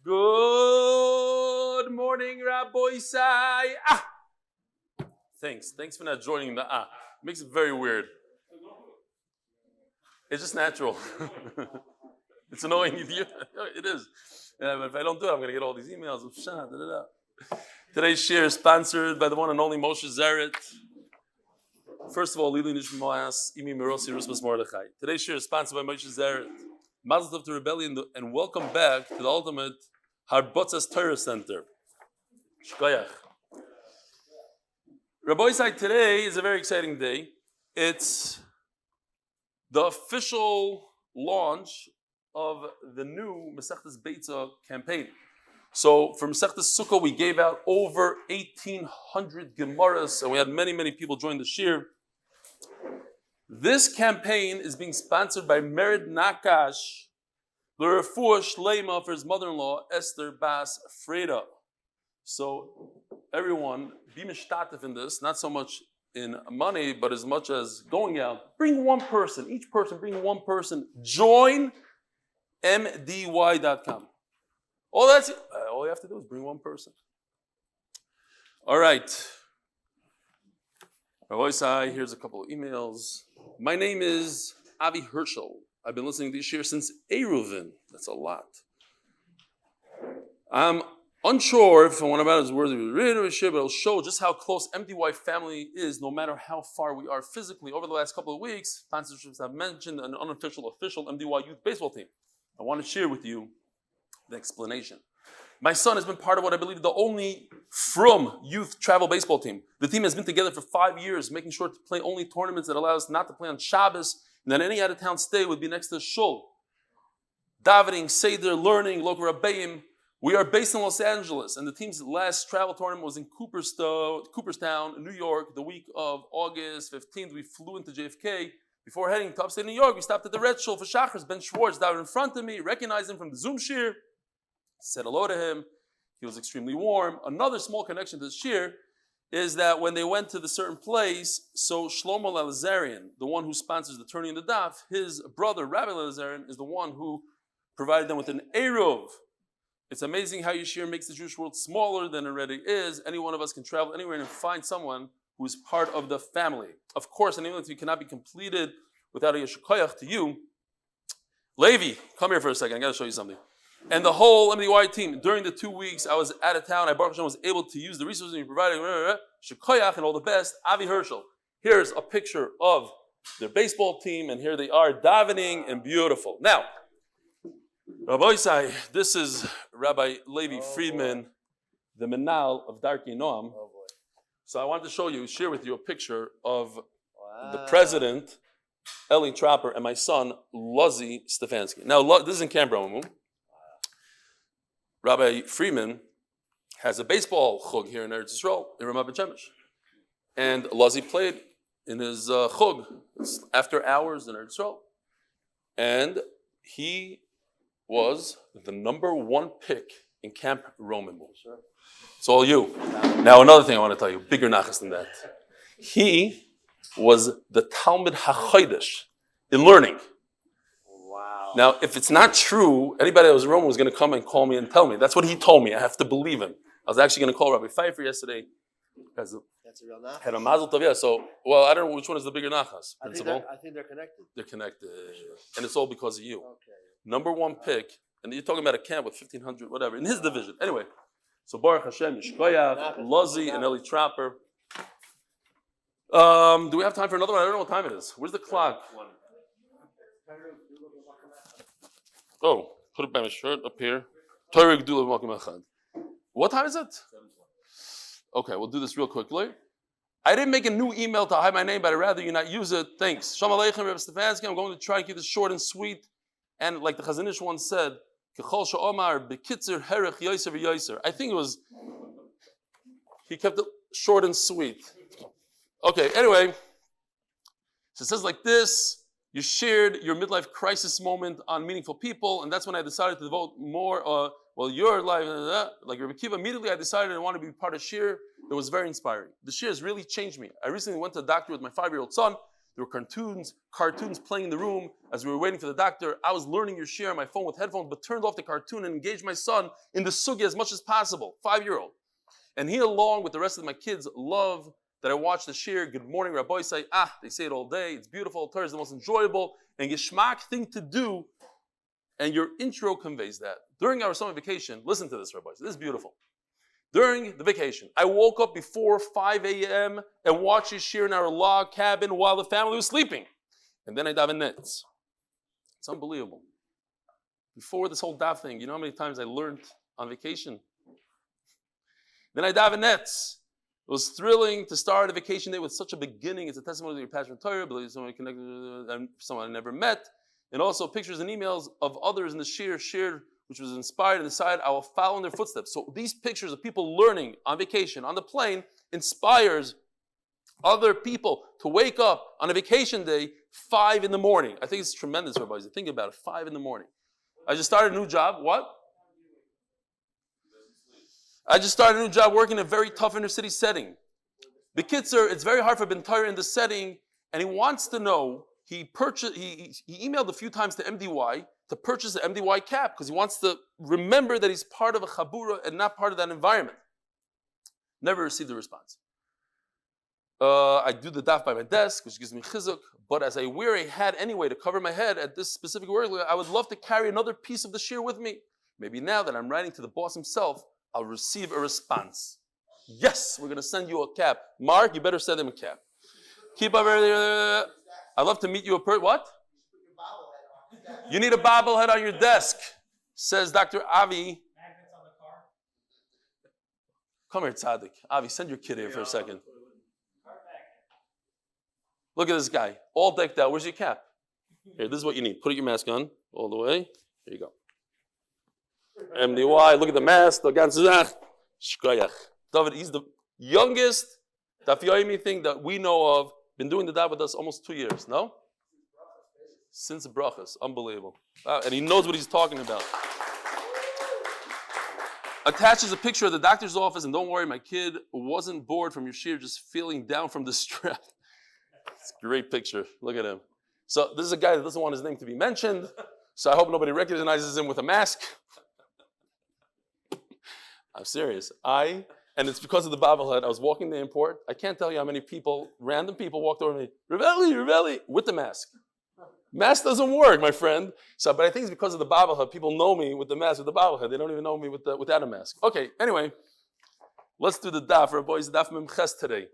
Good morning, Rabbi Sai. Thanks for not joining the It makes it very weird. It's just natural. It's annoying. It is. But if I don't do it, I'm going to get all these emails. Today's share is sponsored by the one and only Moshe Zaret. First of all, Lili Nishmoyas, Imi Mirosi Rusmas Mordechai. Today's share is sponsored by Moshe Zaret. Mazel Tov to Reb Eli and welcome back to the ultimate Harbotzas Torah Center. Shkoyach. Rabbi Isai, today is a very exciting day. It's the official launch of the new Masechtas Beitza campaign. So for Masechtas Sukkah, we gave out over 1,800 Gemaras, and we had many people join the shir. This campaign is being sponsored by Merid Nakash, the Refuas Shleima for his mother-in-law, Esther Bas Freda. So everyone, be mishtatif in this, not so much in money, but as much as going out. Bring one person, each person, bring one person. Join MDY.com. All you have to do is bring one person. All right. Here's a couple of emails. My name is Avi Herschel. I've been listening to this year since Eruvin. That's a lot. I'm unsure if one about his words of share, but it'll show just how close MDY family is, no matter how far we are physically. Over the last couple of weeks, sponsorships have mentioned an official MDY youth baseball team. I want to share with you the explanation. My son has been part of what I believe the only from youth travel baseball team. The team has been together for 5 years, making sure to play only tournaments that allow us not to play on Shabbos, and then any out-of-town stay would be next to shul. Davening, Seder, learning, local Rabbeim. We are based in Los Angeles, and the team's last travel tournament was in Cooperstown, New York, the week of August 15th. We flew into JFK. Before heading to upstate New York, we stopped at the Red Shul for Shachris. Ben Schwartz died in front of me, recognized him from the Zoom shir, said hello to him. He was extremely warm. Another small connection to the shir is that when they went to the certain place, so Shlomo Lalezarian, the one who sponsors the turning in the daf, his brother, Reb Eli is the one who provided them with an Eruv. It's amazing how Yeshir makes the Jewish world smaller than it already is. Any one of us can travel anywhere and find someone who is part of the family. Of course, an interview cannot be completed without a Yeshikoyach to you. Levi, come here for a second. I got to show you something. And the whole MDY team, during the 2 weeks I was out of town, Baruch Hashem was able to use the resources you provided. Shikoyach and all the best. Avi Herschel. Here's a picture of their baseball team, and here they are davening and beautiful. Now, Rabbi Isai, this is Rabbi Levi Friedman, the Menal of Darkei Noam. So I wanted to share with you a picture of the president, Eli Trapper, and my son, Eli Stefansky. Now, this is in Camp Romamu. Rabbi Friedman has a baseball chug here in Eretz Yisrael, in Ramat Bet Shemesh. And Lazi played in his chug after hours in Eretz Yisrael. And he was the number 1 pick in Camp Romamu. It's all you. Now, another thing I want to tell you, bigger nachas than that. He was the Talmud HaChodesh in learning. Wow. Now, if it's not true, anybody that was in Rome was going to come and call me and tell me. That's what he told me. I have to believe him. I was actually going to call Rabbi Pfeiffer yesterday. That's a real nachas. Had a Mazel Tov, yeah. So, well, I don't know which one is the bigger nachas. I think they're connected. They're connected. Sure. And it's all because of you. Okay. Number 1 pick, and you're talking about a camp with 1,500, whatever, in his division. Anyway, so Baruch Hashem, Yishkoyach, Lazi, and Eli Trapper. Do we have time for another one? I don't know what time it is. Where's the clock? Oh, put it by my shirt up here. What time is it? Okay, we'll do this real quickly. I didn't make a new email to hide my name, but I'd rather you not use it. Thanks. Shalom Aleichem, Reb Stefansky. I'm going to try and keep this short and sweet. And like the Chazanish once said, Kechol she'omar b'kitzer herech yoser v'yoser. I think it was, he kept it short and sweet. Okay, anyway, so it says like this, you shared your midlife crisis moment on meaningful people, and that's when I decided to devote more, your life, like Rebbe Kiva, immediately I decided I wanted to be part of Shir. It was very inspiring. The Shir has really changed me. I recently went to the doctor with my 5-year-old son There were cartoons playing in the room as we were waiting for the doctor. I was learning your share on my phone with headphones, but turned off the cartoon and engaged my son in the sugi as much as possible, 5-year-old. And he, along with the rest of my kids, love that I watch the shir. Good morning, Rabbi say, they say it all day. It's beautiful. Torah is the most enjoyable and geschmack thing to do. And your intro conveys that. During our summer vacation, listen to this, Rabbi. This is beautiful. During the vacation, I woke up before 5 a.m. and watched his shir in our log cabin while the family was sleeping. And then I daven nets. It's unbelievable. Before this whole daf thing, you know how many times I learned on vacation? Then I daven nets. It was thrilling to start a vacation day with such a beginning. It's a testimony to your passion for Torah, believe someone connected with someone I never met. And also pictures and emails of others in the shir shared, which was inspired and decided I will follow in their footsteps. So these pictures of people learning on vacation, on the plane, inspires other people to wake up on a vacation day 5 in the morning. I think it's tremendous, Rabbi. Think about it, 5 in the morning. I just started a new job. What? I just started a new job working in a very tough inner city setting. The Kitzer, it's very hard for Ben Torah in this setting, and he wants to know, he emailed a few times to MDY to purchase an MDY cap because he wants to remember that he's part of a chabura and not part of that environment. Never received a response. I do the daf by my desk, which gives me chizuk, but as I wear a hat anyway to cover my head at this specific work, I would love to carry another piece of the shir with me. Maybe now that I'm writing to the boss himself, I'll receive a response. Yes, we're going to send you a cap. Mark, you better send him a cap. Keep up. I'd love to meet you what? You need a bobblehead on your desk, says Dr. Avi. Magnets on the car. Come here, Tzaddik. Avi, send your kid here for a second. Look at this guy, all decked out. Where's your cap? Here, this is what you need. Put your mask on all the way. Here you go. MDY, look at the mask. The ganze Sache. Shkoyach. David, he's the youngest Daf Yomi thing that we know of. Been doing the daf with us almost 2 years, no? Since the brachas. Unbelievable. And he knows what he's talking about. Attaches a picture of the doctor's office, and don't worry, my kid wasn't bored from your shir, just feeling down from the stress. It's a great picture. Look at him. So this is a guy that doesn't want his name to be mentioned, so I hope nobody recognizes him with a mask. I'm serious. And it's because of the bobblehead. I was walking the airport. I can't tell you how many people, random people, walked over me, Reb Eli, with the mask. Mask doesn't work, my friend. But I think it's because of the bobblehead. People know me with the mask, with the bobblehead. They don't even know me without a mask. Okay, anyway, let's do the daf. Our boys, daf memches today.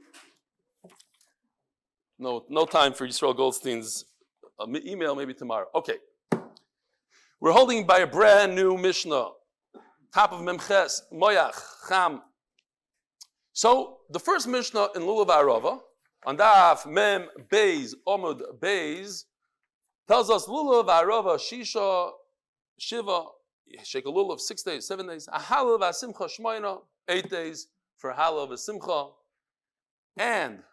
No time for Yisrael Goldstein's email, maybe tomorrow. Okay. We're holding by a brand new Mishnah. Top of Memches, Moyach, Cham. So, the first Mishnah in Lulav Arava, on Daf Mem Beis, Amud Beis, tells us Lulav Arava, Shisha, Shiva, Shekel Lulav, 6 days, 7 days, a Halav Asimcha Shmoina, 8 days for Halav Asimcha, and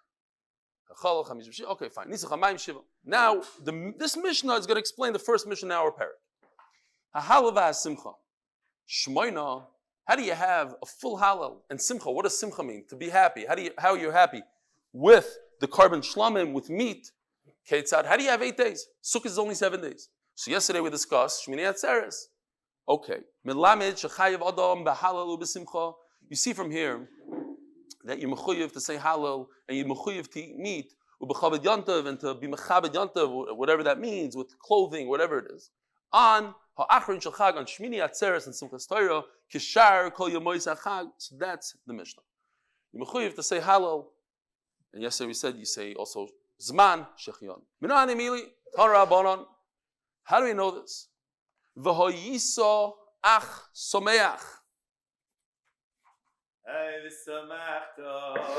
okay, fine. Now, this Mishnah is going to explain the first Mishnah in our parak. Halav Asimcha. Shmoina, how do you have a full halal? And simcha, what does simcha mean? To be happy. How are you happy? With the carbon shlamim, with meat. Ketzad, how do you have 8 days? Sukkah is only 7 days. So yesterday we discussed Shmini Atzeres. Okay. Melamed shechayev adam b'halal u'b'simcha. You see from here that you're mechuyev to say halal and you're mechuyev to eat meat u'b'chaved yantav and to be mechabed yantav, whatever that means, with clothing, whatever it is. On ha'achrin shel chag, on Shmini Atzeres and Simchas Torah, kishar kol yamois ha'chag. So that's the Mishnah. You're mechuyev to say halal, and yesterday we said you say also zman shechion. Minan emili Torah bonon. How do we know this? V'hoyiso ach someach.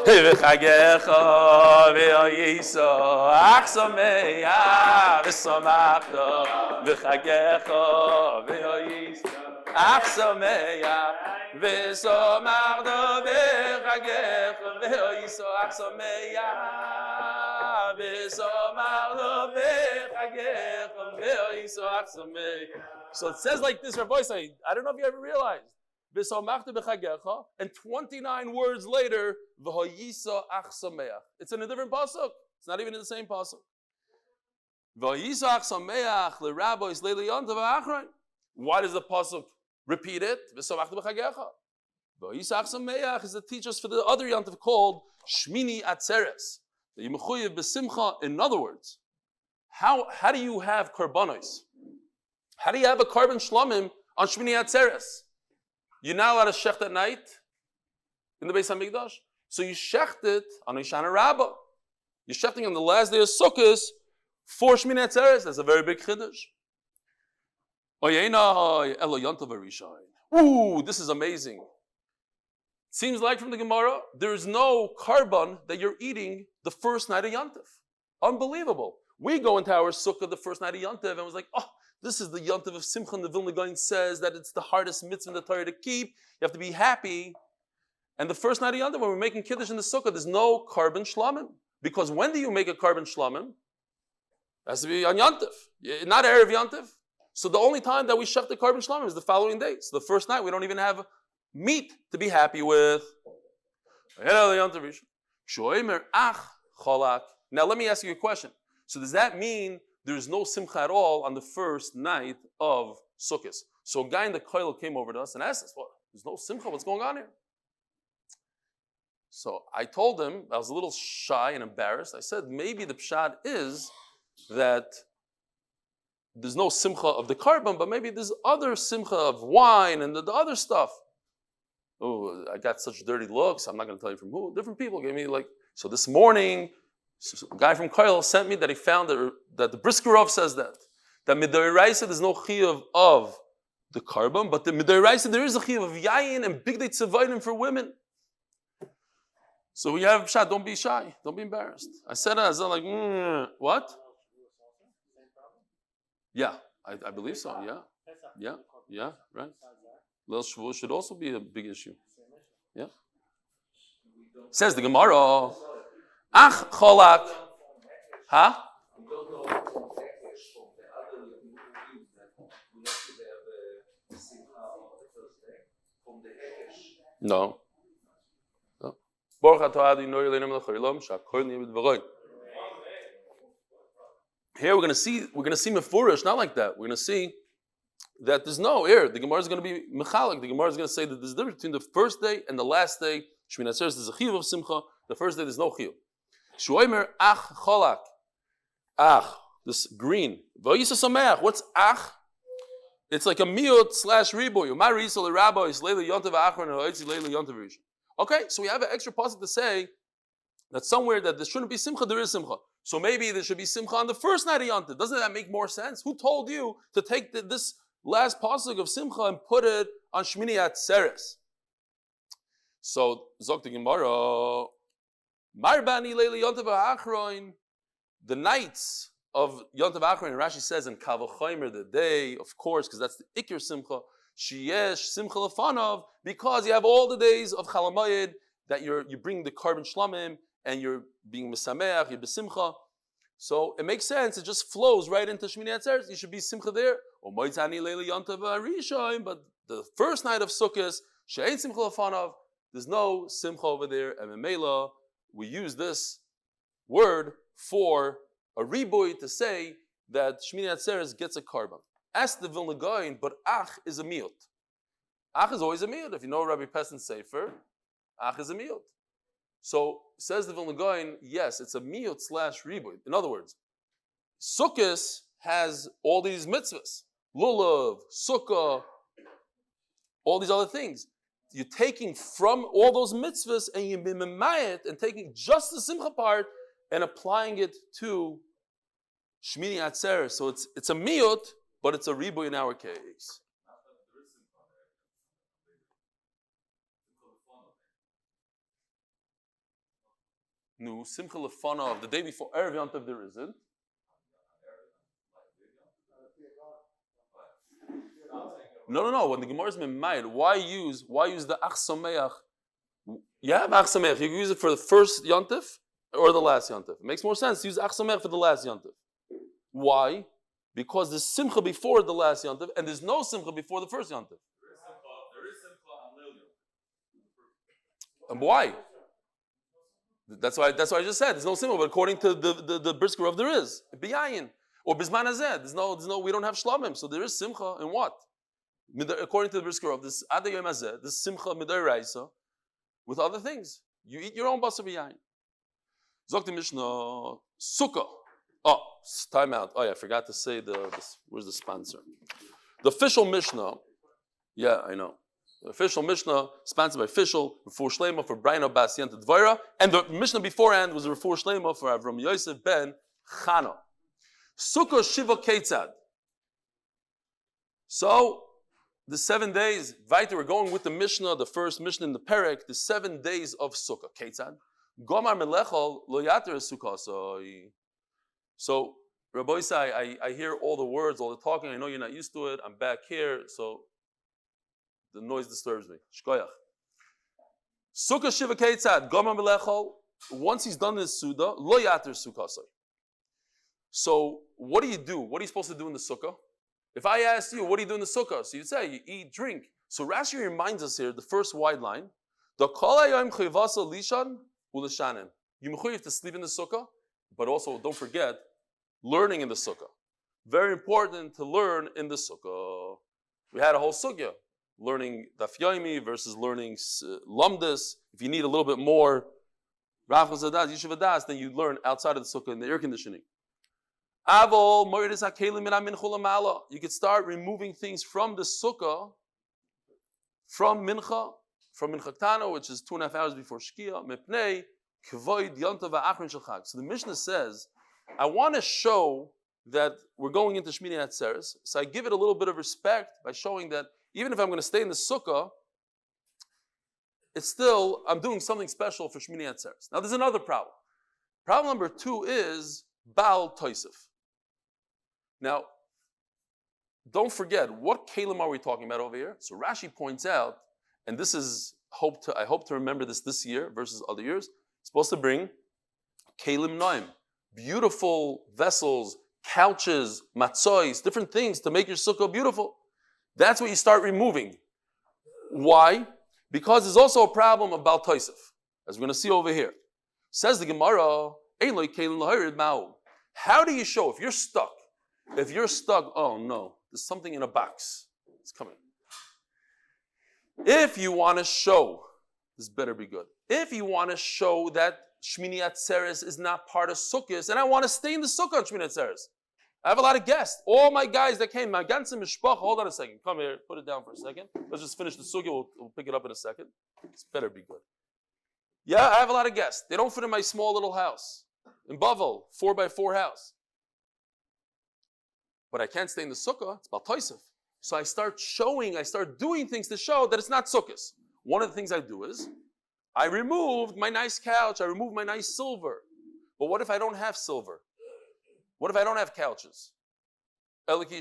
V'chagecha v'hoyiso ach someach v'somachta v'chagecha v'hoyiso ach someach v'somachta v'chagecha v'hoyiso ach someach v'somachta v'chagecha v'hoyiso ach someach. So it says like this, Rabbi saying, I don't know if you ever realized. And 29 words later, it's in a different pasuk. It's not even in the same pasuk. Vayisach sameach lerabbis leili yantav ha'achron. Why does the pasuk repeat it? V'samachta b'chagecha. Vayisach sameach is to teach us for the other yantav called Shmini Atzeres. The Yemechuyev b'simcha. In other words, how do you have karbanos? How do you have a carbon shlamim on Shmini Atzeres? You're not allowed to shecht at night in the Beis HaMikdash. So you shecht it on Ishana Rabbah. You're shechting on the last day of Sukkot for Shmini Atzeres. That's a very big chiddush. Ooh, this is amazing. Seems like from the Gemara, there is no carbon that you're eating the first night of Yantiv. Unbelievable. We go into our Sukkah the first night of Yantiv and was like, oh, this is the Yantiv of Simcha. And the Vilna Gaon says that it's the hardest mitzvah in the Torah to keep. You have to be happy. And the first night of Yantiv, when we're making Kiddush in the Sukkah, there's no carbon shlamim. Because when do you make a carbon shlamim? It has to be on Yantiv, not Erev Yantiv. So the only time that we shech the carbon shlamim is the following day. So the first night we don't even have meat to be happy with. Now let me ask you a question. So does that mean there's no simcha at all on the first night of Sukkot? So a guy in the koil came over to us and asked us, "What? There's no simcha. What's going on here?" So I told him, I was a little shy and embarrassed. I said, maybe the pshat is that there's no simcha of the carbon, but maybe there's other simcha of wine and the other stuff. Oh, I got such dirty looks. I'm not going to tell you from who. Different people gave me so this morning, a guy from Koil sent me that he found that the Briskerov says that Midoraisa there's no chiyuv of the carbon, but the Midoraisa there is a chiyuv of yayin and big day tzavayim for women. So we have pshat, don't be shy, don't be embarrassed. I said it, what? Yeah, I believe so, yeah, right. Lil Shavuot should also be a big issue. Yeah. Says the Gemara, Ach cholak, huh? No. Here we're going to see mefurish, not like that. We're going to see that there's no air. The Gemara is going to be mechalik. The Gemara is going to say that there's a difference between the first day and the last day. Shmini Atzeres there's a chiyuv of simcha. The first day there's no chiyuv. Shuomer ach cholak. Ach, this green. Vayisa sameach. What's ach? It's like a miut / riboy. Umar yisol the rabbi is leila yontav achron and hoitzi leila yontav rishon. Okay, so we have an extra pasuk to say that somewhere that there shouldn't be simcha, there is simcha. So maybe there should be simcha on the first night of Yantiv. Doesn't that make more sense? Who told you to take this last pasuk of simcha and put it on Shmini Atzeres? So Zok the Gemara, Marbani leili Yantiv ha'achron, the nights of Yantiv ha'achron, and Rashi says in Kavachaymer, the day, of course, because that's the Ikir simcha. Sheyesh simcha lefanav, because you have all the days of Chalamayid that you bring the carbon shlamim and you're being misameach, you're besimcha. So it makes sense. It just flows right into Shmini Atzeres. You should be simcha there. But the first night of Sukkot, she'ein simcha lefanav, there's no simcha over there. And memela, we use this word for a riboy to say that Shmini Atzeres gets a carbon. Ask the Vilna Gaon, but ach is a miut. Ach is always a miut. If you know Rabbi Pessin's Sefer, ach is a miut. So says the Vilna Gaon, yes, it's a miut / riboy. In other words, Sukkot has all these mitzvahs, lulav, sukkah, all these other things. You're taking from all those mitzvahs and you're mimayit and taking just the simcha part and applying it to Shmini Atzeres. So it's a miut. But it's a riboy in our case. No, simcha lefanav, the day before Erev Yantav there isn't. No. When the Gemara is memayed, why use the ach sameach? You have ach sameach. You can use it for the first Yantav or the last Yantav. It makes more sense to use ach sameach for the last Yantav. Why? Because there's simcha before the last Yantav, and there's no simcha before the first Yantav. There is simcha on Lil Yantav. And why? That's why I just said there's no simcha, but according to the brisker of there is. Biyayin. Or Bizman Hazeh, we don't have Shlamim, so there is Simcha in what? According to the Brisker of this Ad Yom Hazeh, this Simcha Midai Raisa, with other things. You eat your own Basar B'Yayin. Zok the Mishnah, Sukkah. Oh, time out. Oh yeah, I forgot to say where's the sponsor? The official Mishnah, yeah, I know. The official Mishnah, sponsored by official, Refuas Shleima for Brian Abbas Yenta Dvara, and the Mishnah beforehand was a Refuas Shleima for Avram Yosef ben Chana. Sukkah Shiva Ketzad. So, the 7 days, weiter, we're going with the Mishnah, the first Mishnah in the Perek, the 7 days of Sukkah. Ketzad. Gomar Melechol Lo Yater Sukkah. So, Rabbi Isai, I hear all the words, all the talking. I know you're not used to it. I'm back here, so the noise disturbs me. Shkoyach. Sukkah Shiva Ketzad. Gomar Melechol. Once he's done his Suda, Lo Yater Sukkah. So, what do you do? What are you supposed to do in the Sukkah? If I ask you, what do you do in the Sukkah? So you'd say, you eat, drink. So Rashi reminds us here, the first wide line, the Kol HaYom Chayvasa Lishan U'Lishanen. You have to sleep in the Sukkah, but also, don't forget, learning in the Sukkah. Very important to learn in the Sukkah. We had a whole Sukkah, learning Daf Yomi versus learning Lamdas. If you need a little bit more Rachos Hadas, Yishuv Hadas, then you learn outside of the Sukkah in the air conditioning. You could start removing things from the Sukkah, from Mincha Ktana, which is 2.5 hours before Shkia, Mepnei, Kvoid, Yontav, Achron Shel. So the Mishnah says, I want to show that we're going into Shmini Atzeres, so I give it a little bit of respect by showing that even if I'm going to stay in the Sukkah, it's still, I'm doing something special for Shmini Atzeres. Now there's another problem. Problem number 2 is Baal Toisef. Now, don't forget, what kelim are we talking about over here? So Rashi points out, and this is, I hope to remember this year versus other years, supposed to bring kelim noim, beautiful vessels, couches, matzois, different things to make your sukkah beautiful. That's what you start removing. Why? Because there's also a problem of Baal Toisef, as we're going to see over here. Says the Gemara, Eli kelim lahirid ma'u. How do you show if you're stuck? If you're stuck, oh no, there's something in a box. It's coming. If you want to show, this better be good. If you want to show that Shmini Atzeres is not part of Sukkot, and I want to stay in the Sukkah on Shmini Atzeres. I have a lot of guests. All my guys that came, my ganze mishpach, hold on a second. Come here, put it down for a second. Let's just finish the Sukkah, we'll pick it up in a second. This better be good. Yeah, I have a lot of guests. They don't fit in my small little house. In Bavel, 4x4 house. But I can't stay in the Sukkah, it's Baal Toisef. So I start doing things to show that it's not Sukkahs. One of the things I do is, I removed my nice couch, I removed my nice silver. But what if I don't have silver? What if I don't have couches? What do you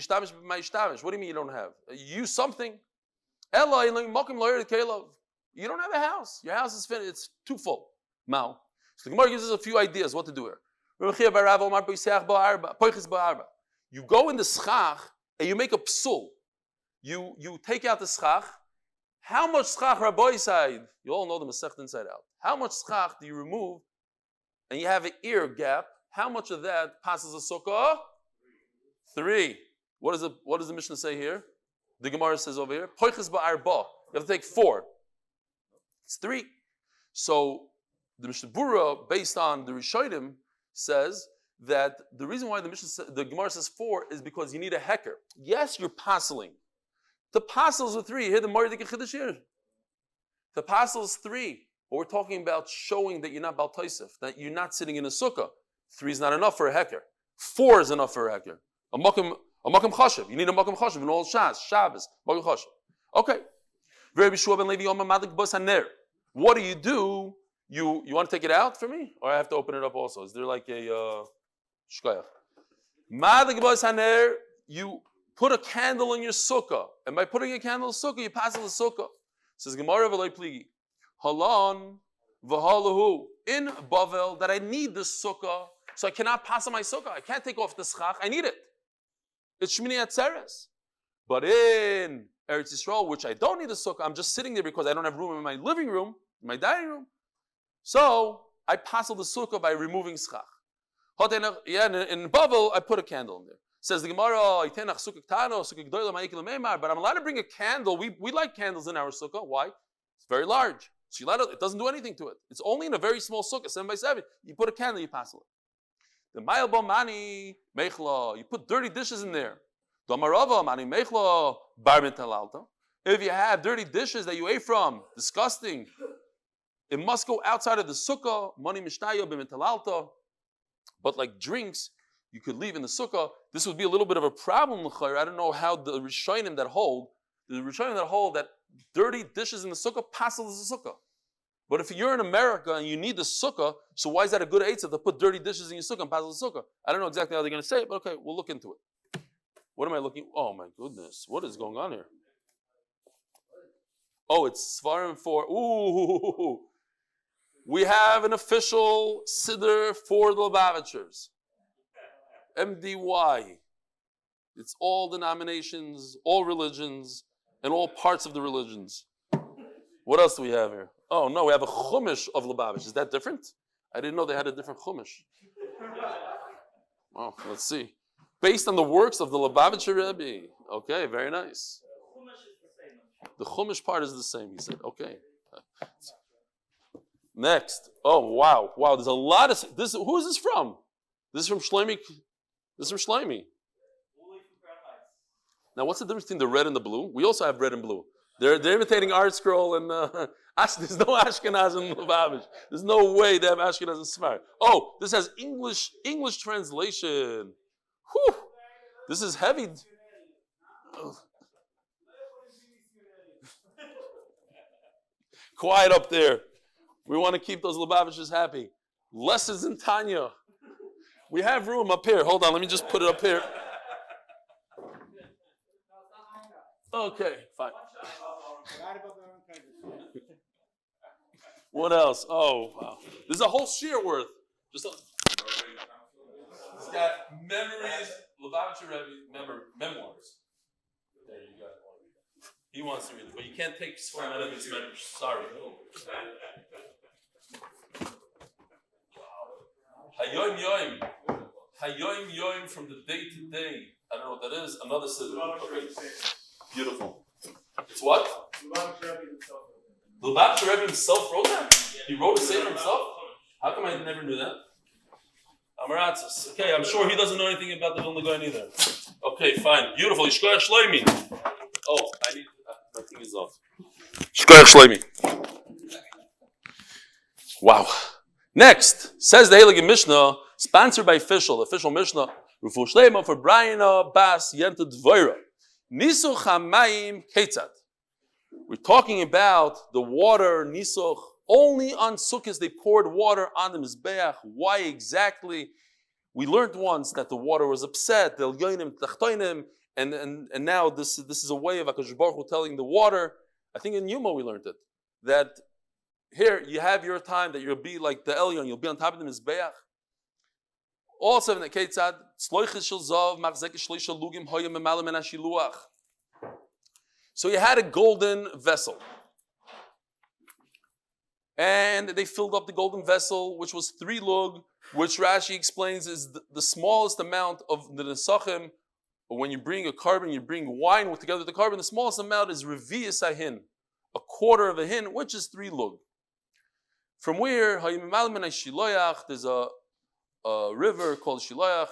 mean you don't have? You use something. You don't have a house. Your house is finished, it's too full. Mao. So the Gemara gives us a few ideas what to do here. You go in the schach and you make a psul. You take out the schach. How much schach, Rabbi side? You all know the Masech inside out. How much schach do you remove? And you have an ear gap. How much of that passes a sukkah? 3. What does the Mishnah say here? The Gemara says over here, poiches ba'arba. You have to take 4. It's 3. So the Mishnah Bura, based on the Rishonim, says that the reason why the Gemara says 4 is because you need a hecker. Yes, you're passing. The passels are 3. Here the Mordik Chiddush here. The passels 3. But we're talking about showing that you're not Baal Toisef, that you're not sitting in a sukkah. 3 is not enough for a hecker. 4 is enough for a hecker. A makam chashav. You need a makam chashav in all Shabbos. Makam chashav. Okay. What do? You want to take it out for me? Or I have to open it up also? Is there like a shkoyach? You put a candle in your sukkah. And by putting a candle in the sukkah, you pass the sukkah. Says Gemara v'loy pligi. Halon v'halahu. In Bavel, that I need this sukkah, so I cannot pass on my sukkah. I can't take off the schach. I need it. It's Shmini Atzeres. But in Eretz Yisrael, which I don't need the sukkah, I'm just sitting there because I don't have room in my living room, in my dining room. So I pass the sukkah by removing schach. Yeah, in Bavel, I put a candle in there. Says the Gemara, but I'm allowed to bring a candle. We light candles in our sukkah. Why? It's very large. So it doesn't do anything to it. It's only in a very small sukkah, 7 by 7. You put a candle, you pass it. The Mayal Bomani Mechla, you put dirty dishes in there. Domarava Mani Mechla Bar Talalta. If you have dirty dishes that you ate from, disgusting, it must go outside of the sukkah, Mani Mishnaya B'Metalalta. But like drinks, you could leave in the sukkah. This would be a little bit of a problem. I don't know how the Rishonim that hold that dirty dishes in the sukkah passes the sukkah. But if you're in America and you need the sukkah, so why is that a good eitzah to put dirty dishes in your sukkah and pass the sukkah? I don't know exactly how they're going to say it, but okay, we'll look into it. What am I looking? Oh my goodness, what is going on here? Oh, it's Svarim for. Ooh, we have an official siddur for the Lubavitchers. MDY. It's all denominations, all religions, and all parts of the religions. What else do we have here? Oh no, we have a chumash of Lubavitch. Is that different? I didn't know they had a different chumash. Oh, let's see. Based on the works of the Lubavitcher Rebbe. Okay, very nice. The chumash part is the same, he said. Okay. Next. Oh, wow. Wow, there's a lot of this. Who is this from? This is from Shlomi. This is from Shlomi. Now, what's the difference between the red and the blue? We also have red and blue. They're imitating Art Scroll and there's no Ashkenaz in Lubavitch. There's no way they have Ashkenaz in Sfar. Oh, this has English translation. Whew. This is heavy. Oh. Quiet up there. We want to keep those Lubavitchers happy. Lessons in Tanya. We have room up here. Hold on, let me just put it up here. Okay, fine. What else? Oh, wow. There's a whole shear worth. Just a... It's got memories, Lubavitcher Rebbe memoirs. There you go. He wants to read it, but you can't take swear out of his memories. Sorry. Hayoim Yoim. Hayoim Yoim from the day to day. I don't know what that is. Another siddur. Okay. Beautiful. It's what? The Lubavitcher Rebbe himself wrote that? He wrote a sefer himself? How come I never knew that? Amaratzos. Okay, I'm sure he doesn't know anything about the Vilna Gaon either. Okay, fine. Beautiful. Yishkoyach Shloimi. Oh, I need... my thing is off. Yishkoyach Shloimi. Wow. Next, says the Heilige Mishnah, sponsored by official Mishnah, Refuas Shleima for Brian Bas Yenta Dvoira. Nisuch HaMayim Ketzad. We're talking about the water, Nisuch. Only on Sukkot they poured water on the Mizbeach. Why exactly? We learned once that the water was upset, and now this is a way of HaKadosh Baruch Hu telling the water. I think in Yuma we learned it. That here you have your time that you'll be like the Elyon, you'll be on top of the Mizbeach. Also in the Ketzad, so you had a golden vessel. And they filled up the golden vessel, which was 3 lug, which Rashi explains is the smallest amount of the nesachim. When you bring a carbon, you bring wine together with the carbon, the smallest amount is revi'is ahin, a quarter of a hin, which is 3 lug. From where, there's a river called Shiloach,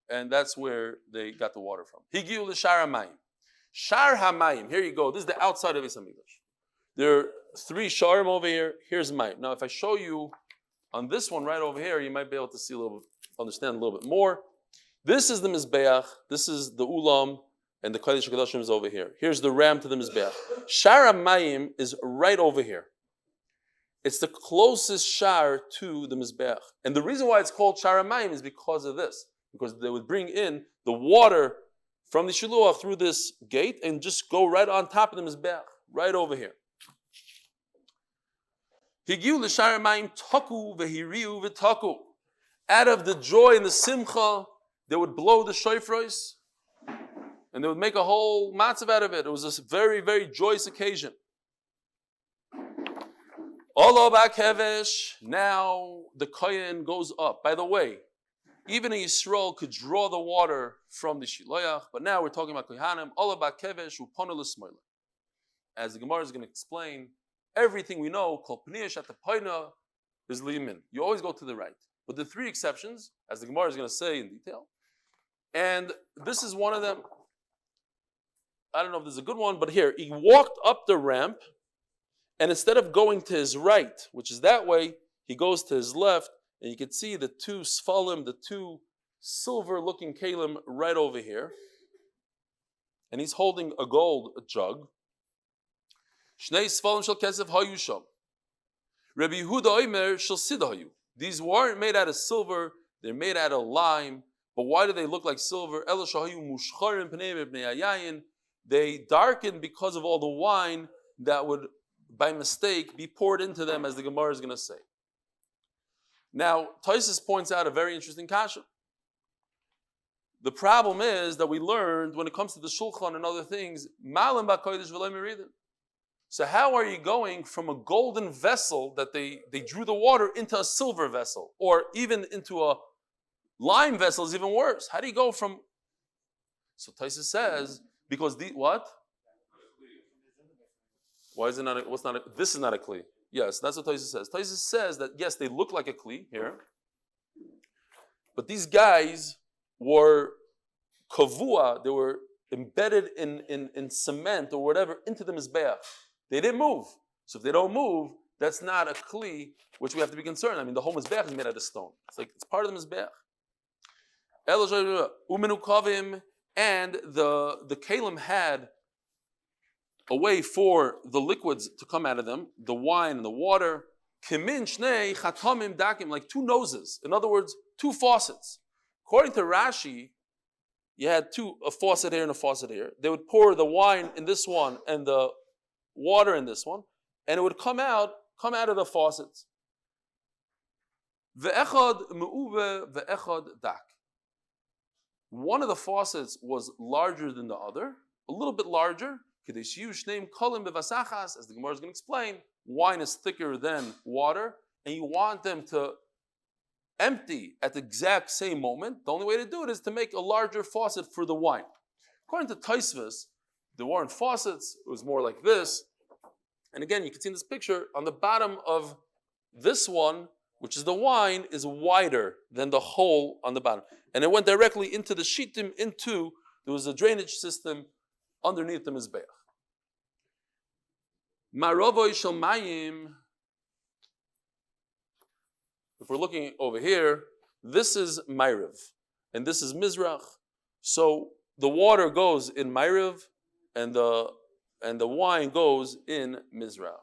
and that's where they got the water from. Higiu l'shar hamayim. Shar hamayim, here you go, this is the outside of Beis Hamikdash. There are 3 sharim over here, here's mayim. Now if I show you on this one right over here, you might be able to see understand a little bit more. This is the Mizbeach, this is the Ulam, and the Kodesh HaKadoshim is over here. Here's the ram to the Mizbeach. Shar hamayim is right over here. It's the closest shar to the Mizbeach. And the reason why it's called Shar hamayim is because of this. Because they would bring in the water from the Shiluach through this gate and just go right on top of the Mizbeach, right over here. Higiu l'shar hamayim taku v'hiriu v'taku. Out of the joy and the simcha, they would blow the shofros and they would make a whole matzav out of it. It was a very, very joyous occasion. Olo ba'kevesh, now the kohen goes up. By the way, Even a Yisrael could draw the water from the Shiloach, but now we're talking about Kohanim, all about Kevesh, Uponu L'Smoila. As the Gemara is going to explain, everything we know, Kol Pniyash at the Paina, is Liyamin. You always go to the right. But the three exceptions, as the Gemara is going to say in detail, and this is one of them. I don't know if this is a good one, but here, he walked up the ramp, and instead of going to his right, which is that way, he goes to his left, and you can see the two Sfalim, the two silver-looking Kalim right over here. And he's holding a gold jug. Shnei Sfalim shel kesef hayu sham. Rabbi Yehuda oimer shel sid hayu. These weren't made out of silver, they're made out of lime. But why do they look like silver? Ela shahayu mushcharim pnei b'nei hayayin. They darkened because of all the wine that would, by mistake, be poured into them, as the Gemara is going to say. Now, Tosfos points out a very interesting kasha. The problem is that we learned when it comes to the shulchan and other things, malim b'kodesh v'lo meridin. So how are you going from a golden vessel that they drew the water into a silver vessel, or even into a lime vessel is even worse? How do you go from? So Tosfos says because what? Why is it not? What's not? This is not a kli. Yes, that's what Tosfos says. Tosfos says that yes, they look like a kli here, but these guys were kavua. They were embedded in cement or whatever into the mizbeach. They didn't move. So if they don't move, that's not a kli which we have to be concerned. I mean, the whole mizbeach is made out of stone. It's like it's part of the mizbeach. And the kalim had a way for the liquids to come out of them, the wine and the water, kimin shnei chatamim dakim, like two noses. In other words, two faucets. According to Rashi, you had a faucet here and a faucet here. They would pour the wine in this one and the water in this one, and it would come out of the faucets. Ve'echad me'uve ve'echad dak. One of the faucets was larger than the other, a little bit larger. As the Gemara is going to explain, wine is thicker than water, and you want them to empty at the exact same moment. The only way to do it is to make a larger faucet for the wine. According to Tosfos, there weren't faucets, it was more like this. And again, you can see in this picture, on the bottom of this one, which is the wine, is wider than the hole on the bottom. And it went directly into the shittim, there was a drainage system underneath the mizbeach. Maravoi shel mayim. If we're looking over here, this is Ma'ariv, and this is Mizrach. So the water goes in Ma'ariv, and the wine goes in Mizrach.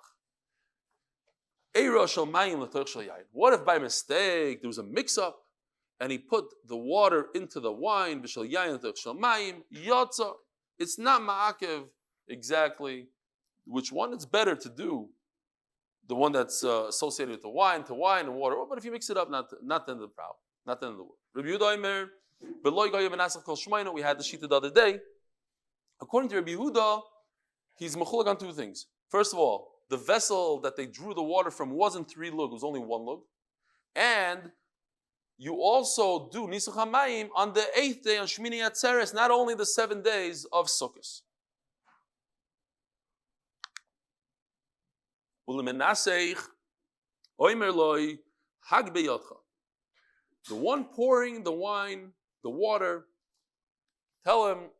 What if by mistake there was a mix-up, and he put the water into the wine? It's not ma'akev exactly which one. It's better to do the one that's associated with the wine to wine and water. But if you mix it up, not the end of the problem, not the end of the world. Rabbi Yehuda Omer, we had the shita the other day. According to Rabbi Yehuda, he's mechulak on two things. First of all, the vessel that they drew the water from wasn't 3 lug, it was only 1 lug. And you also do Nisuch HaMayim on the 8th day on Shmini Atzeres, not only the 7 days of Sukkot. The one pouring the wine, the water, tell him,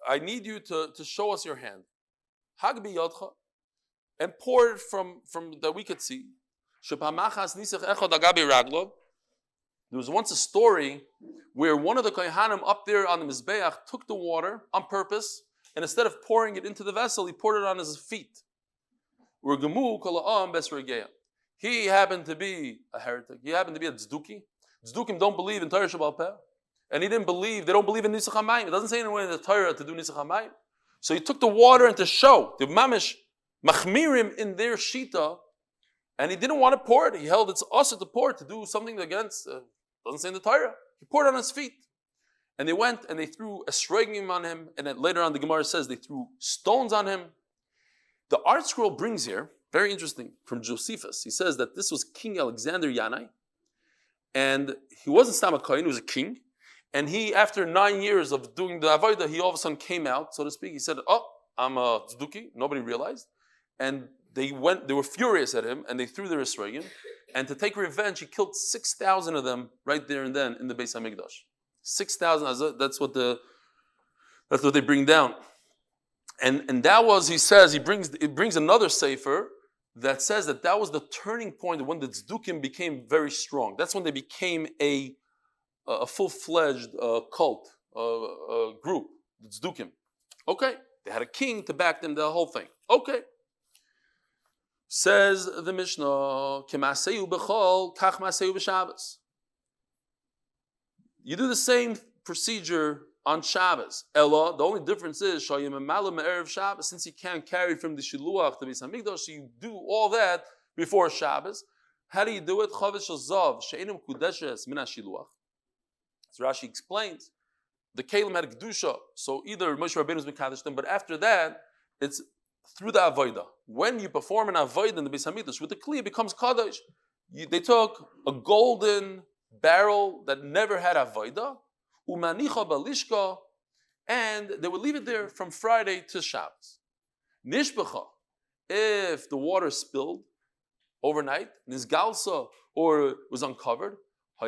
I need you to show us your hand. Hag biyodcha, and pour it from that we could see. There was once a story where one of the kohanim up there on the mizbeach took the water on purpose, and instead of pouring it into the vessel, he poured it on his feet. He happened to be a heretic. He happened to be a tzduki. Tzdukim don't believe in Torah Shabbal Peh. And they don't believe in Nisuch HaMayim. It doesn't say anywhere in the Torah to do Nisuch HaMayim. So he took the water and to show the mamish machmirim in their shita, and he didn't want to pour it. He held it's also to pour it, to do something against, doesn't say in the Torah. He poured it on his feet. And they went and they threw a esrogim on him, and then later on the Gemara says they threw stones on him. The art scroll brings here, very interesting, from Josephus. He says that this was King Alexander Yanai, And he wasn't Stam a Kohen, he was a king. And he, after 9 years of doing the Avodah, he all of a sudden came out, so to speak. He said, oh, I'm a Tzduki. Nobody realized. And they were furious at him, and they threw their Yisraelim. And to take revenge, he killed 6,000 of them right there and then in the Beis HaMikdash. 6,000, that's what they bring down. And that was, he says, it brings another sefer that says that was the turning point when the Tzdukim became very strong. That's when they became a full-fledged cult, group, the Tzdukim. Okay, they had a king to back them, the whole thing. Okay. Says the Mishnah, K'maseu b'chol, kach maseu b'Shabbos. You do the same procedure on Shabbos. Ella, the only difference is, Shayim Emalim Erev Shabbos, since you can't carry from the Shiluach to Beis HaMikdash, so you do all that before Shabbos. How do you do it? Chavish Zav, She'enim Kudeshes Min HaShiluach. So Rashi explains, the Kelim had Kedusha, so either Moshe Rabbeinu is Mekadosh them, but after that, it's through the Avodah. When you perform an Avodah in the Beis HaMikdash with the Kli, it becomes Kadosh. They took a golden barrel that never had Avodah, Umanicha Balishka, and they would leave it there from Friday to Shabbos. Nishbecha, if the water spilled overnight, Nizgalsa, or was uncovered, so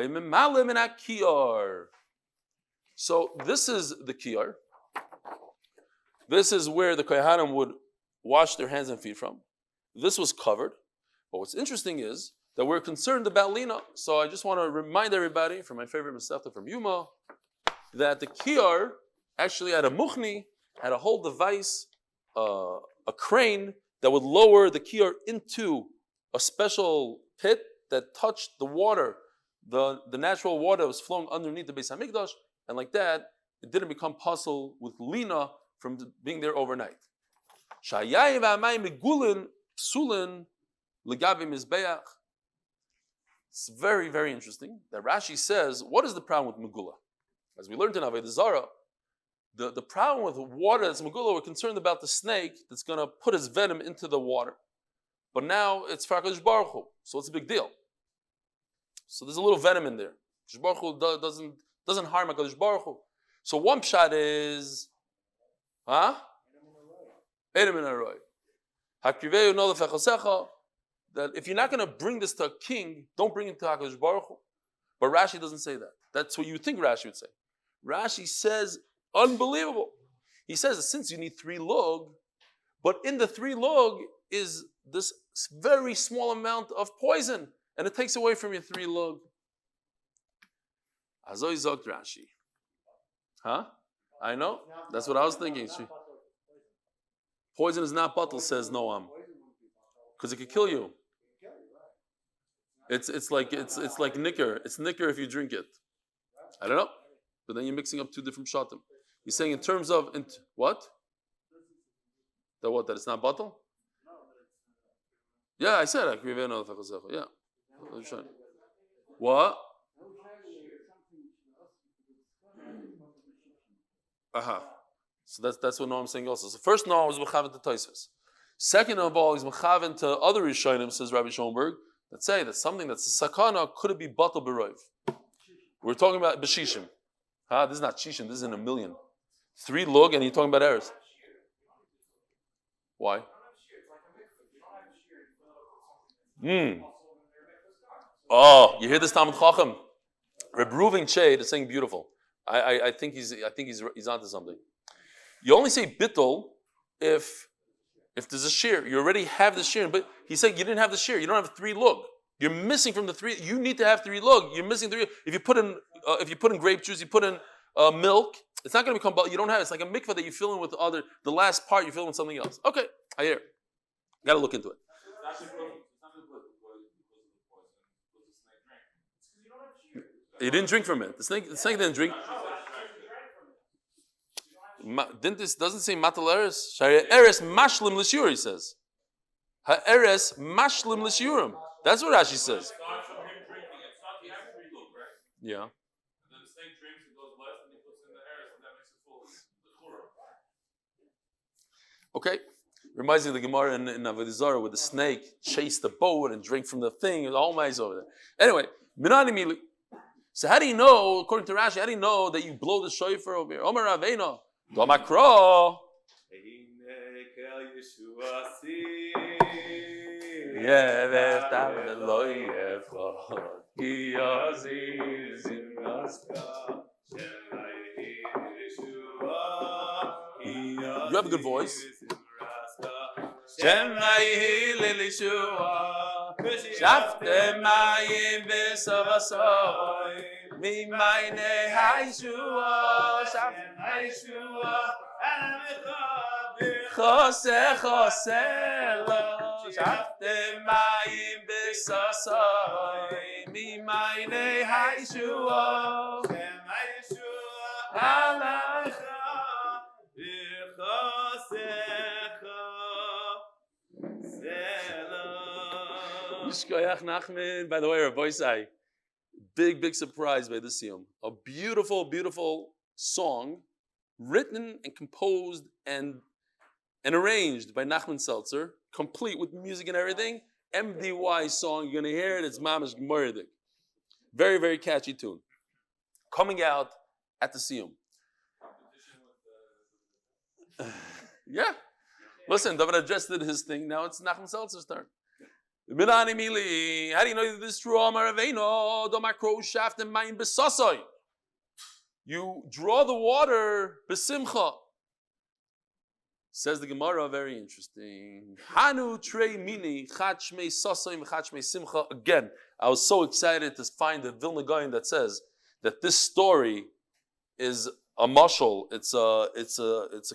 this is the kiyar. This is where the kohanim would wash their hands and feet from. This was covered. But what's interesting is that we're concerned about lina. So I just want to remind everybody, from my favorite Masechta from Yuma, that the kiyar actually had a muchni, had a whole device, a crane that would lower the kiyar into a special pit that touched the water. The natural water was flowing underneath the Beis HaMikdash, and like that, it didn't become possible with lina from being there overnight. It's very, very interesting that Rashi says, what is the problem with megula? As we learned in Avodah Zarah, the problem with water that's megula, we're concerned about the snake that's going to put his venom into the water. But now it's for HaKadosh Baruch Hu, so it's a big deal. So there's a little venom in there. HaKadosh Baruch Hu doesn't harm HaKadosh Baruch Hu. So one pshat is, that if you're not going to bring this to a king, don't bring it to HaKadosh Baruch Hu. But Rashi doesn't say that. That's what you would think Rashi would say. Rashi says, unbelievable. He says that since you need 3 log, but in the 3 log is this very small amount of poison, and it takes away from your 3 log. Azoy zogt Rashi. Huh? I know. That's what I was thinking. Poison is not bottle, says Noam. Because it could kill you. It's like nicker. It's nicker if you drink it. I don't know. But then you're mixing up 2 different shatim. He's saying in terms of what? That what? That it's not bottle? Yeah, I said I agree. Yeah. What? So that's what Noam saying also. So first Noam was mechaven to Tosfos. Second of all, he's mechaven to other Rishonim, says Rabbi Schoenberg, that say that something that's a sakana could it be batal b'roiv. We're talking about b'shishim. This is not shishim. This is in a million. 3 log, and you're talking about errors. Why? Oh, you hear this Talmud Chacham? Reb Reuven Shade is saying beautiful. I think he's onto something. You only say bittul if there's a shear. You already have the shear, but he's saying you didn't have the shear. You don't have 3 lug. You're missing from the 3. You need to have 3 lug. You're missing 3. If you put in grape juice, you put in milk, it's not going to become. You don't have it. It's like a mikvah that you fill in with the last part you fill in with something else. Okay, I hear. Got to look into it. You didn't drink from it. The snake didn't drink. Doesn't say matal eres. Eres mashlim l'shiur, he says. Ha eres mashlim l'shiurim. That's what Rashi says. Yeah. And then the snake drinks, it goes less, and he puts in the eres, and that makes it full. Okay. Reminds me of the Gemara in Avodah Zarah where the snake chased the boat and drank from the thing. There's all mice over there. Anyway, minani mili. So how do you know, according to Rashi, how do you know that you blow the shofar over here? Omer Ravena, Domakro. You have a good voice. By the way, Rabbi Isai, big surprise by this siyum. A beautiful song, written and composed and arranged by Nachman Seltzer, complete with music and everything. MDY song, you're gonna hear it. It's Mamash Gemordik. Very catchy tune. Coming out at the siyum. Yeah. Listen, David addressed his thing. Now it's Nachman Seltzer's turn. How do you know that this is true? You draw the water besimcha. Says the Gemara, very interesting. Hanu trei mini chachmei sasoim chachmei simcha. Again, I was so excited to find the Vilna Gaon that says that this story is a mashal. It's a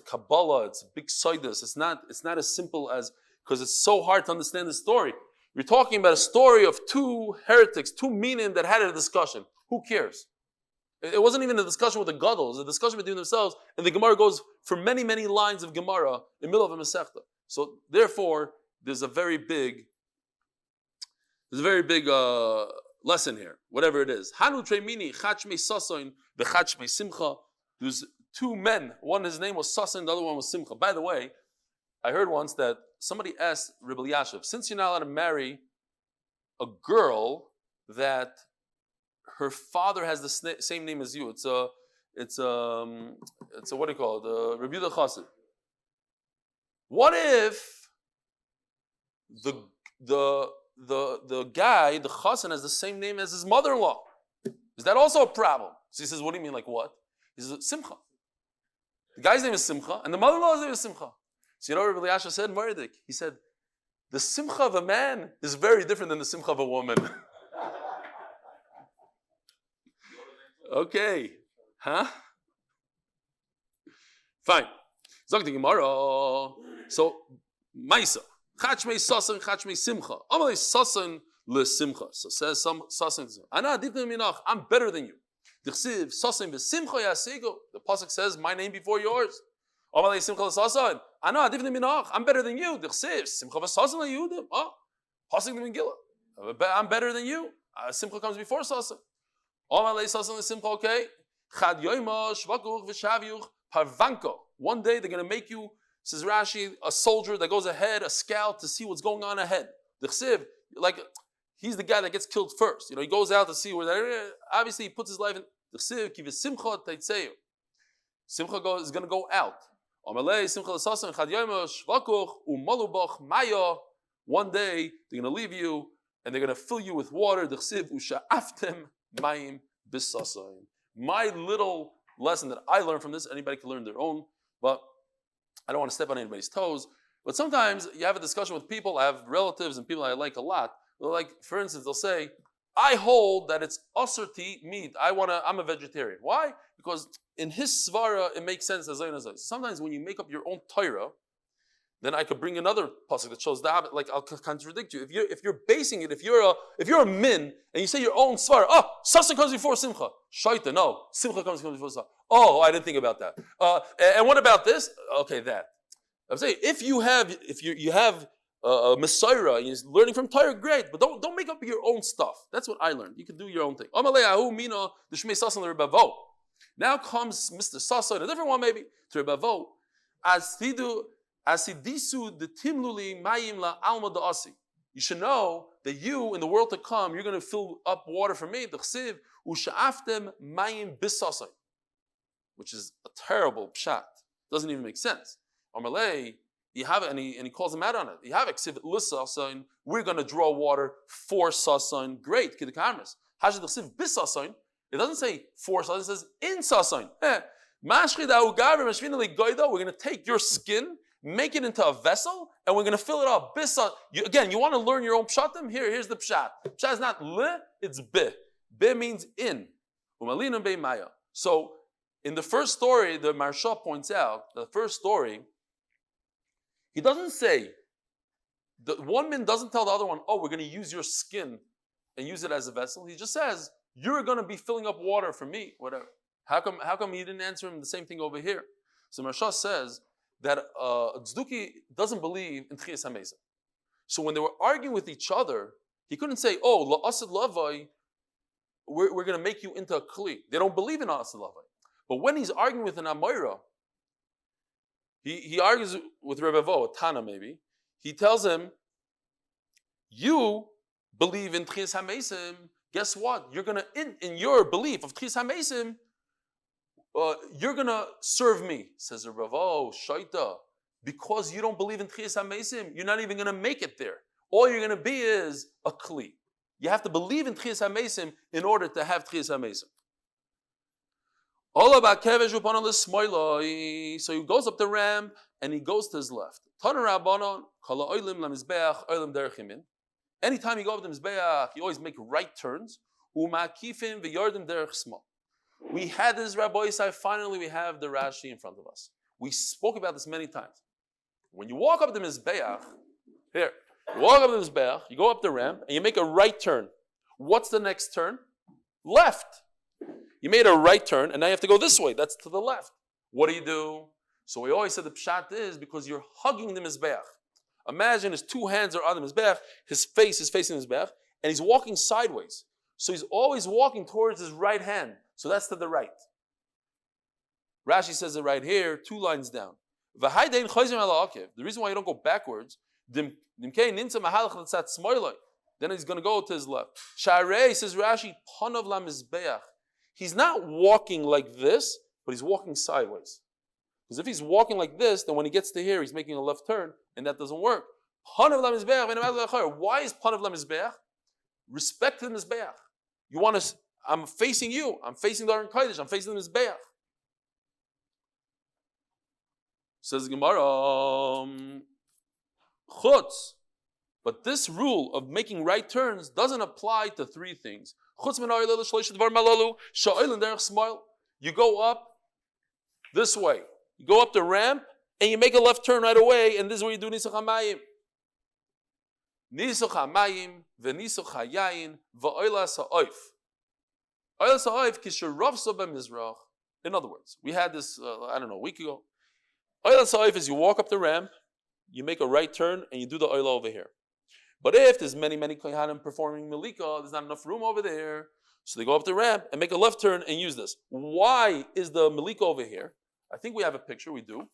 Kabbalah. It's a big soidus. It's not as simple as, because it's so hard to understand the story. We're talking about a story of two heretics, two minim that had a discussion. Who cares? It wasn't even a discussion with the gadol. It was a discussion between themselves, and the Gemara goes for many lines of Gemara in the middle of a Masechta. So therefore, there's a very big lesson here, whatever it is. Hanu treimini chachmei sasoin v'chachmei simcha. There's two men. One, his name was Sasin, the other one was Simcha. By the way, I heard once that somebody asked Reb Eli, since you're not allowed to marry a girl that her father has the same name as you, it's a what do you call it? Rebbe Yehuda Chassid. What if the guy, the Chassan, has the same name as his mother-in-law? Is that also a problem? So he says, what do you mean, like what? He says, Simcha. The guy's name is Simcha, and the mother-in-law's name is Simcha. So you know what Rebbe Eli said, Mardik? He said, the Simcha of a man is very different than the Simcha of a woman. Okay. Huh? Fine. Zog the Gemara. So, Maisa. Chachmei sasan, chachmei simcha. Amalei sasan le simcha. So says some sasan. Ana aditna minach. I'm better than you. Dichsiv sasan v'simcha yasigo. The pasuk says, my name before yours. Amalei simcha l'sasan. Ana aditna minach. I'm better than you. Dichsiv simcha v'sasan le'Yehudim. Pasuk the Megillah. I'm better than you. Simcha comes before sasan. Amalei sasan le simcha. Okay. Chad yoyma shvakuch v'shavyuch parvanko. One day they're going to make you, says Rashi, a soldier that goes ahead, a scout to see what's going on ahead. The chsiv, like, he's the guy that gets killed first. You know, he goes out to see where they're, obviously he puts his life in. The chsiv, kiv simcha teitzeyu. Simcha is going to go out. Amalei simcha l'sasan chad yoyma shvakuch u'malubach maya. One day they're going to leave you and they're going to fill you with water. The chsiv u'sha'aftem mayim bisasayin. My little lesson that I learned from this, anybody can learn their own, but I don't want to step on anybody's toes. But sometimes you have a discussion with people, I have relatives and people I like a lot. Like, for instance, they'll say, I hold that it's usher to eat meat. I'm a vegetarian. Why? Because in his svara, it makes sense as I. Sometimes when you make up your own Torah, then I could bring another pasuk that shows that. Like, I'll contradict you. If you're basing it, if you're a min and you say your own svara, sasan comes before simcha. Shaita, no, simcha comes before sasan. Oh, I didn't think about that. And what about this? Okay, that. I'm saying if you have a Messiah and you're learning from Torah, great, but don't make up your own stuff. That's what I learned. You can do your own thing. Now comes Mr. Sasan, a different one maybe, to Rebavo. Asidisu the timluli mayim la alma da asi. You should know that you, in the world to come, you're going to fill up water for me. Which is a terrible pshat. Doesn't even make sense. Amalei, you have it, and he calls him out on it. You have it. We're going to draw water for sasain. Great. It doesn't say for sasain. It says in sasain. We're going to take your skin, make it into a vessel, and we're going to fill it up. Again, you want to learn your own pshatim? Here's the pshat. Pshat is not li, it's bi. Bi means in. So, in the first story, the Marsha points out, the first story, he doesn't say, the one man doesn't tell the other one, oh, we're going to use your skin and use it as a vessel. He just says, you're going to be filling up water for me, whatever. How come he didn't answer him the same thing over here? So Marsha says that Tzduki doesn't believe in Tchias HaMesim. So when they were arguing with each other, he couldn't say, oh, la'asid lavai, we're going to make you into a kli. They don't believe in la'asid lavai. But when he's arguing with an Amoira, he argues with Rebbe Vo, a Tana maybe. He tells him, you believe in Tchias HaMesim. Guess what? You're going to, in your belief of Tchias HaMesim, you're going to serve me. Says Rebbe Vo, Shaita. Because you don't believe in Tchias HaMesim, you're not even going to make it there. All you're going to be is a Kli. You have to believe in Tchias HaMesim in order to have Tchias HaMesim. So he goes up the ramp and he goes to his left. Anytime you go up the Mizbeach, you always make right turns. We had this Rabbi Isai, finally we have the Rashi in front of us. We spoke about this many times. When you walk up the Mizbeach, you walk up the Mizbeach, you go up the ramp and you make a right turn. What's the next turn? Left. You made a right turn, and now you have to go this way. That's to the left. What do? So we always said the pshat is because you're hugging the Mizbeach. Imagine his two hands are on the Mizbeach, his face is facing the Mizbeach, and he's walking sideways. So he's always walking towards his right hand. So that's to the right. Rashi says it right here, 2 lines down. The reason why you don't go backwards, then he's going to go to his left. Sharei, says Rashi, panav la Mizbeach. He's not walking like this, but he's walking sideways. Because if he's walking like this, then when he gets to here, he's making a left turn, and that doesn't work. Why is Panav LaMizbeach? Respect to the Mizbeach. You want to, I'm facing you. I'm facing the Aron Kodesh. I'm facing the Mizbeach. Says Gemara, Chutz. But this rule of making right turns doesn't apply to 3 things. You go up this way. You go up the ramp and you make a left turn right away, and this is where you do Nisuch HaMayim. Nisuch HaMayim v'Nisuch HaYayin v'Oilas HaOif. Oilas HaOif kisherovso b'Mizrach. In other words, we had this, a week ago. Oilas HaOif is you walk up the ramp, you make a right turn, and you do the Oila over here. But if there's many kohanim performing Melika, there's not enough room over there, so they go up the ramp and make a left turn and use this. Why is the Melika over here? I think we have a picture, we do.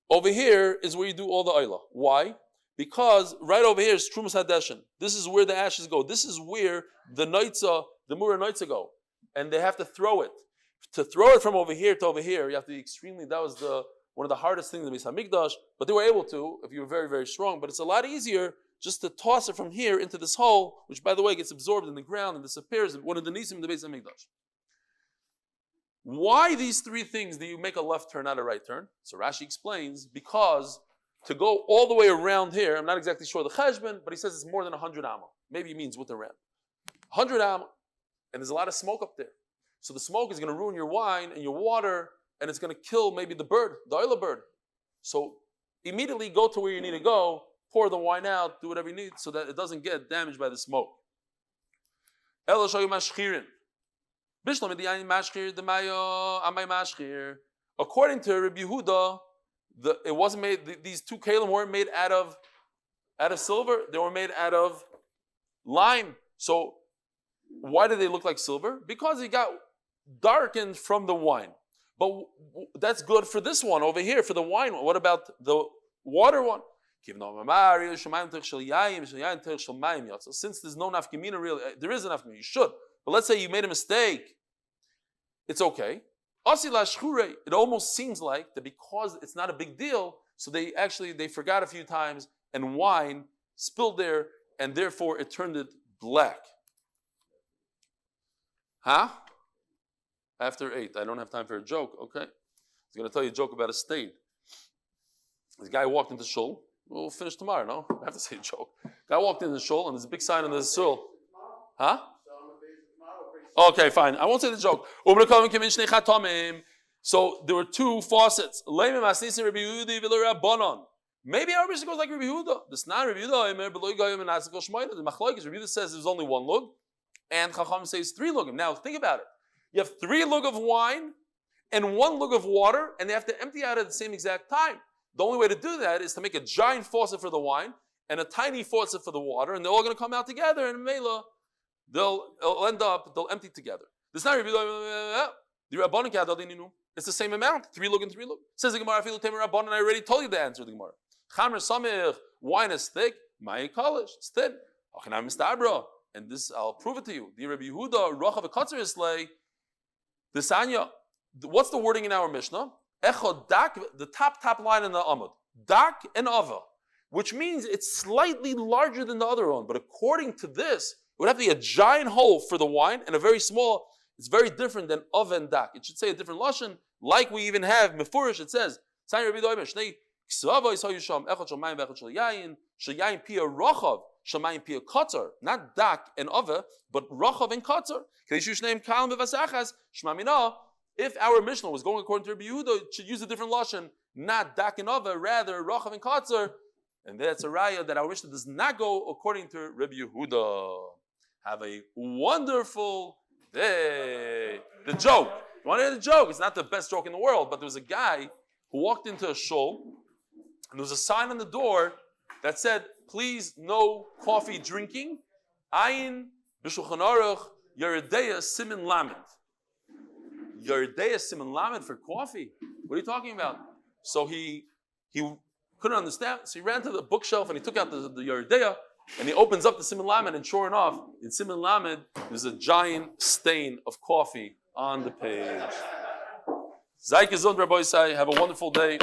Over here is where you do all the Oila. Why? Because right over here is Trumas Hadeshin. This is where the ashes go. This is where the Mura Noitza go. And they have to throw it. To throw it from over here to over here, you have to be that was one of the hardest things in the Beis HaMikdash, but they were able to if you were very, very strong. But it's a lot easier just to toss it from here into this hole, which, by the way, gets absorbed in the ground and disappears. One of the nisim in the Beis HaMikdash. Why these 3 things do you make a left turn, not a right turn? So Rashi explains, because to go all the way around here, I'm not exactly sure the cheshbon, but he says it's more than 100 amma. Maybe he means with the ramp. 100 amma, and there's a lot of smoke up there. So the smoke is going to ruin your wine and your water, and it's going to kill maybe the bird, the oila bird. So immediately go to where you need to go, pour the wine out, do whatever you need so that it doesn't get damaged by the smoke. According to Rabbi Yehuda, it wasn't made. These 2 kelim weren't made out of silver. They were made out of lime. So why did they look like silver? Because it got darkened from the wine. But that's good for this one over here, for the wine one. What about the water one? So since there's no nafkamina really, there is a nafkamina, you should. But let's say you made a mistake, it's okay. It almost seems like that because it's not a big deal, so they forgot a few times and wine spilled there, and therefore it turned it black. Huh? After 8. I don't have time for a joke, okay? I was going to tell you a joke about a stain. This guy walked into shul. We'll finish tomorrow, no? I have to say a joke. Guy walked into the shul, and there's a big sign on the shul. Huh? Okay, fine. I won't say the joke. So there were 2 faucets. Maybe our Mishnah goes like Rabbi Yehuda. This not Rabbi Yehuda. The Machlokes, Rabbi Yehuda says there's only 1 lug, and Chacham says 3 lugim. Now think about it. You have 3 lug of wine and 1 lug of water, and they have to empty out at the same exact time. The only way to do that is to make a giant faucet for the wine and a tiny faucet for the water, and they're all going to come out together, and Mela, they'll empty together. This not Rabbi Yehuda. The Rabbanan Kadadininu. It's the same amount, 3 lug and 3 lug. Says the Gemara, Afilu Temer Rabbanan. I already told you the answer to the Gemara. Chamer Samich, wine is thick. Mai Kalish, it's thin. Achanam Mistabra. And this, I'll prove it to you. The Rabbi Yehuda, Rochav Ekatzer Islay, the Sanya, what's the wording in our Mishnah? Echod Dak, the top line in the Amud. Dak and Ava, which means it's slightly larger than the other one. But according to this, it would have to be a giant hole for the wine and a very small. It's very different than Ava and Dak. It should say a different lashon, like we even have Mefurish. It says, not Dak and Ava, but Rochav and Katzar. If our Mishnah was going according to Rabbi Yehuda, it should use a different lashon, not Dak and Ava, rather Rochav and Katzar. And that's a raya that our Mishnah does not go according to Rabbi Yehuda. Have a wonderful day. The joke. You want to hear the joke? It's not the best joke in the world, but there was a guy who walked into a shul, and there was a sign on the door that said, please, no coffee drinking. Ayin b'shulchan aruch Yeredeya Siman Lamed. Yeredeya Siman Lamed for coffee? What are you talking about? So he couldn't understand, so he ran to the bookshelf and he took out the Yeredeya, and he opens up the Siman Lamed, and sure enough, in Siman Lamed, there's a giant stain of coffee on the page. Zayke Zund, Rabbi Isai, have a wonderful day.